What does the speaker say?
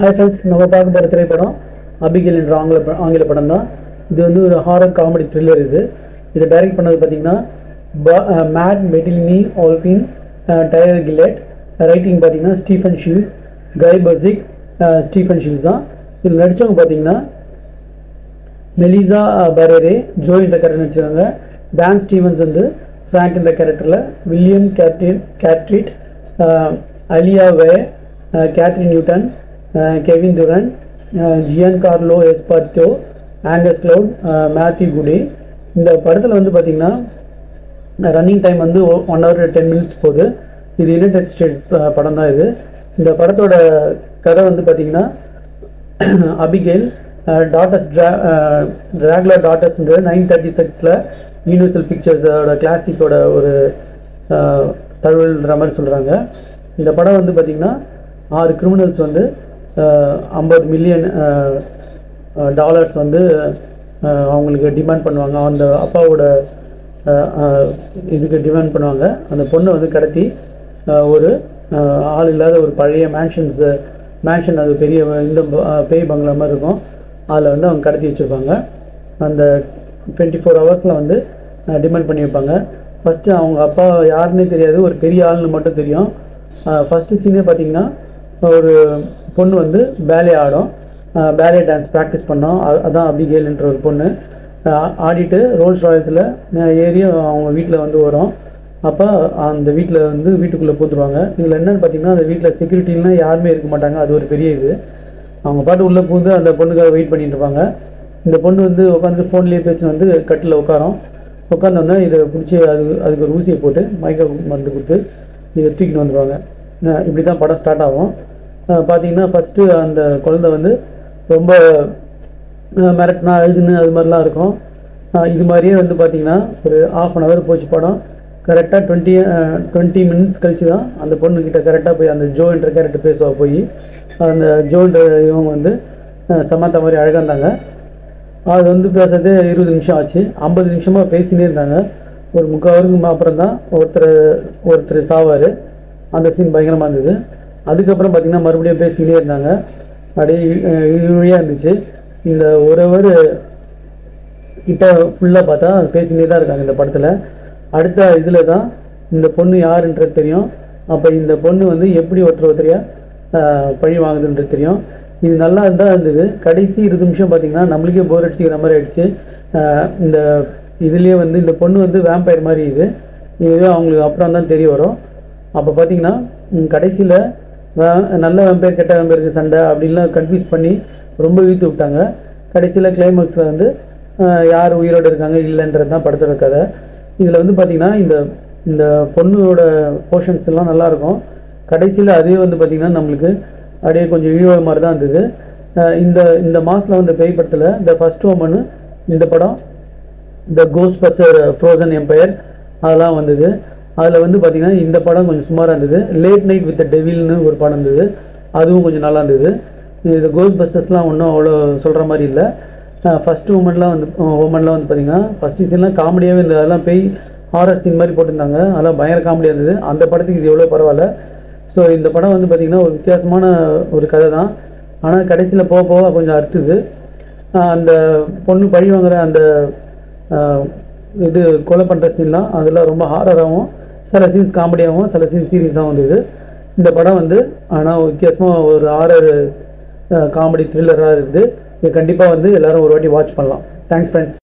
Hi friends, நம்ம பார்க்க போகிற திரைப்படம் அபிகேல் என்ற ஆங்கில படம் தான். இது வந்து ஒரு ஹாரர் காமெடி த்ரில்லர். இதை டைரக்ட் பண்ணது பார்த்தீங்கன்னா மேட் மெட்டிலினி ஆல்பின் டைலர் கில்லட். ரைட்டிங் பார்த்தீங்கன்னா ஸ்டீஃபன் ஷீல்ஸ், கை பசிக், ஸ்டீஃபன் ஷீல்ஸ் தான். இதில் நடித்தவங்க பார்த்தீங்கன்னா மெலிசா பரேரே ஜோ என்ற கேரக்டர் நடிச்சிருக்காங்க. டான் ஸ்டீவன்ஸ் வந்து ஃப்ராங்க் என்ற கேரக்டரில், வில்லியம் கேட்ரிட், அலியா வே, Catherine Newton, Kevin துரன், Ziyan Carlo எஸ்பார்டோ, Angus cloud, Matthew குடே. இந்த படத்தில் வந்து பார்த்திங்கன்னா ரன்னிங் டைம் வந்து 1 hour 10 minutes போகுது. இது யுனைடெட் ஸ்டேட்ஸ் படம் தான். இந்த படத்தோட கதை வந்து பார்த்திங்கன்னா அபிகேல் டாட்டர்ஸ் ரெகுலர் டாட்டர்ஸ்ன்ற 936 யூனிவர்சல் பிக்சர்ஸோட கிளாசிக்கோட ஒரு தழுவல்ன்ற மாதிரி சொல்கிறாங்க. இந்த படம் வந்து பார்த்திங்கன்னா 6 கிரிமினல்ஸ் வந்து $50 million வந்து அவங்களுக்கு டிமாண்ட் பண்ணுவாங்க. அந்த அப்பாவோட இதுக்கு டிமாண்ட் பண்ணுவாங்க. அந்த பொண்ணை வந்து கடத்தி ஒரு ஆள் இல்லாத ஒரு பழைய மேன்ஷன், அது பெரிய இந்த பேய் பங்களா மாதிரி இருக்கும், அதில் வந்து அவங்க கடத்தி வச்சுருப்பாங்க. அந்த 24 hours வந்து டிமாண்ட் பண்ணி வைப்பாங்க. ஃபஸ்ட்டு அவங்க அப்பா யாருன்னே தெரியாது, ஒரு பெரிய ஆள்னு மட்டும் தெரியும். ஃபஸ்ட்டு சீனே பார்த்திங்கன்னா ஒரு பொண்ணு வந்து பேலே ஆடும், பேலே டான்ஸ் ப்ராக்டிஸ் பண்ணோம். அதான் அபிகேல் என்ற ஒரு பொண்ணு ஆடிட்டு ரோல்ஸ் ராயல்ஸில் ஏறி அவங்க வீட்டில் வந்து வரும். அப்போ அந்த வீட்டுக்குள்ளே பூத்துருவாங்க. இதில் என்னென்னு பார்த்தீங்கன்னா, அந்த வீட்டில் செக்யூரிட்டிலாம் யாருமே இருக்க மாட்டாங்க. அது ஒரு பெரிய இது. அவங்க பாட்டு உள்ளே பூந்து அந்த பொண்ணுக்காக வெயிட் பண்ணிட்டு இருப்பாங்க. இந்த பொண்ணு வந்து உட்காந்து ஃபோன்லேயே பேசி வந்து கட்டில் உட்காந்தோடனே இதை பிடிச்சி அதுக்கு ஒரு ஊசியை போட்டு மயக்க மருந்து கொடுத்து இதை தூக்கிட்டு வந்துடுவாங்க. இப்படி தான் படம் ஸ்டார்ட் ஆகும். பார்த்திங்கன்னா ஃபஸ்ட்டு அந்த குழந்தை வந்து ரொம்ப மிரட்டினா அழுதுன்னு அது மாதிரிலாம் இருக்கும். இது மாதிரியே வந்து பார்த்திங்கன்னா ஒரு 1/2 hour போச்சு படம். கரெக்டாக 20 minutes கழிச்சு தான் அந்த பொண்ணுக்கிட்ட கரெக்டாக போய் அந்த ஜோ என்ற கேரக்டர் பேசுவா. போய் அந்த ஜோன்ற இவங்க வந்து சமந்தா மாதிரி அழகாக இருந்தாங்க. அது வந்து பேசுறது 20 நிமிஷம் ஆச்சு. 50 நிமிஷமாக பேசினே இருந்தாங்க. ஒரு 3/4 hour அப்புறம் தான் ஒருத்தர் சாவார். அந்த சீன் பயங்கரமாக இருந்தது. அதுக்கப்புறம் பார்த்திங்கன்னா மறுபடியும் பேசிக்கிட்டே இருந்தாங்க. அப்படியே இழுவழியாக இருந்துச்சு. இந்த 1 hour கிட்ட ஃபுல்லாக பார்த்தா பேசிக்கிட்டே தான் இருக்காங்க இந்த படத்தில். அடுத்த இதில் தான் இந்த பொண்ணு யாருன்றது தெரியும். அப்போ இந்த பொண்ணு வந்து எப்படி ஒருத்தரையாக பழி வாங்குதுன்றது தெரியும். இது நல்லா இருந்தால் இருந்தது. கடைசி 20 நிமிஷம் பார்த்திங்கன்னா நம்மளுக்கே போர் அடிச்சுக்கிற மாதிரி ஆயிடுச்சு. இந்த இதுலேயே வந்து இந்த பொண்ணு வந்து வேம்பயர் மாதிரி இதுவே அவங்களுக்கு அப்புறம் தான் தெரிய வரும். அப்போ பார்த்திங்கன்னா கடைசியில் நல்ல வேம்பயர் கெட்ட வேம்பயருக்கு சண்டை அப்படின்லாம் கன்ஃபியூஸ் பண்ணி ரொம்ப இழுத்து விட்டாங்க. கடைசியில் கிளைமேக்ஸில் வந்து யார் உயிரோடு இருக்காங்க இல்லைன்றது தான் படத்தோட கதை. இதில் வந்து பார்த்திங்கன்னா இந்த பொண்ணோட போர்ஷன்ஸ் எல்லாம் நல்லாயிருக்கும். கடைசியில் அதே வந்து பார்த்திங்கன்னா நம்மளுக்கு அப்படியே கொஞ்சம் இழிவு மாதிரி தான் இருந்தது. இந்த மாதத்தில் வந்து பேய் படத்தில் த ஃபர்ஸ்ட் ஓமனு, இந்த படம் த கோஸ்ட்பஸ்டர் ஃப்ரோசன் எம்பையர் அதெல்லாம் வந்தது. அதில் வந்து பார்த்திங்கன்னா இந்த படம் கொஞ்சம் சுமாராக இருந்தது. லேட் நைட் வித் டெவில்னு ஒரு படம் இருந்தது, அதுவும் கொஞ்சம் நல்லா இருந்தது. இந்த கோஸ்ட்பஸ்டர்ஸ்லாம் ஒன்றும் அவ்வளோ சொல்கிற மாதிரி இல்லை. ஃபஸ்ட்டு ஓமன்லாம் வந்து பார்த்திங்கன்னா ஃபஸ்ட்டு சீன்லாம் காமெடியாகவே இருந்தது. அதெல்லாம் பேய் ஹாரர் சீன் மாதிரி போட்டிருந்தாங்க. அதெல்லாம் பயங்கர காமெடியாக இருந்தது. அந்த படத்துக்கு இது எவ்வளோ பரவாயில்ல. ஸோ இந்த படம் வந்து பார்த்திங்கன்னா ஒரு வித்தியாசமான ஒரு கதை தான். ஆனால் கடைசியில் போக கொஞ்சம் அறுத்துது. அந்த பொண்ணு பழி வாங்குகிற அந்த இது கொலை பண்ணுற சீன்லாம் அதெல்லாம் ரொம்ப ஹாரராகவும், சில சீன்ஸ் காமெடியாகவும், சில சீன்ஸ் சீரியஸாகவும் இருந்தது. இந்த படம் வந்து ஆனால் வித்தியாசமாக ஒரு ஹாரர் காமெடி த்ரில்லராக இருக்குது. இது கண்டிப்பாக வந்து எல்லோரும் ஒரு வாட்டி வாட்ச் பண்ணலாம். Thanks friends.